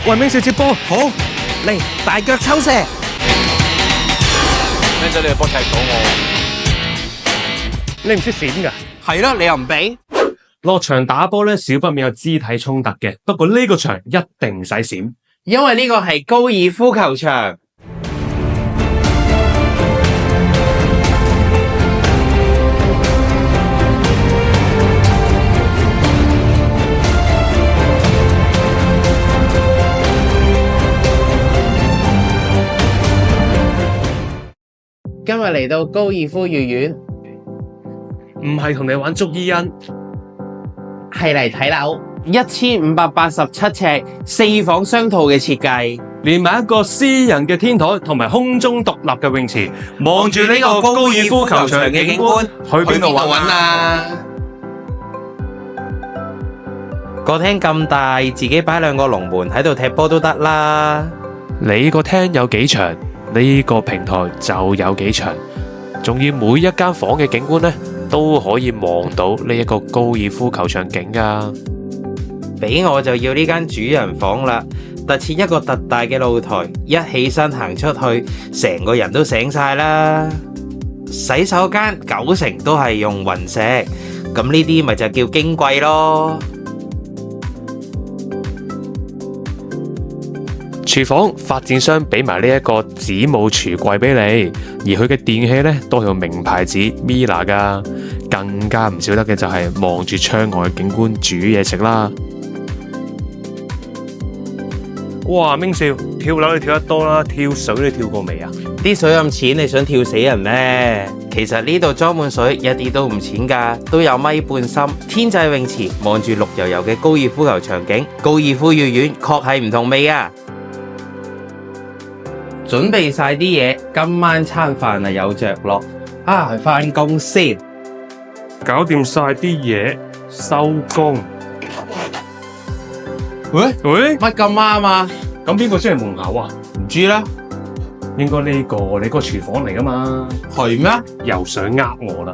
喂，明少接波，好，嚟大腳抽射。咩仔你個波踢到我？你唔識閃㗎？係咯，你又唔俾？落場打波咧，少不免有肢體衝突嘅，不過呢個場一定唔使閃。因為呢個係高爾夫球場。今日嚟到高爾夫御苑，唔係同你玩捉伊人，係嚟睇樓，1587尺4房雙套嘅設計，連埋一個私人嘅天台同埋空中獨立嘅泳池，望住呢個高爾夫球場嘅景觀，去邊度揾啊？個廳咁大，自己擺2個龍門喺度踢波都得啦。你個廳有幾長，呢個平台就有幾長，仲要每一間房嘅景觀呢，都可以望到呢一個高爾夫球場景㗎。俾我就要呢間主人房啦，特設一個特大嘅露台，一起身行出去，成個人都醒晒啦。洗手間90%都係用雲石，咁呢啲咪就叫矜貴咯。廚房發展商俾埋呢一個子母廚櫃俾你，而佢嘅電器呢都係用名牌子 Miele 噶，更加唔少得嘅就係望住窗外嘅景觀煮嘢食啦。哇，明少跳樓你跳得多啦，跳水你跳過未啊？啲水咁淺，你想跳死人咩？其實呢度裝滿水一啲都唔淺噶，都有1.5米深，天際泳池，望住綠油油嘅高爾夫球場景，高爾夫御苑確係唔同味啊！準備晒啲嘢，今晚餐飯啊有着落啊！去返工先，搞掂晒啲嘢，收工。喂，喂，乜咁啱啊？咁邊個先係門口啊？唔知啦，應該呢個你個廚房嚟噶嘛？係咩？又想呃我啦？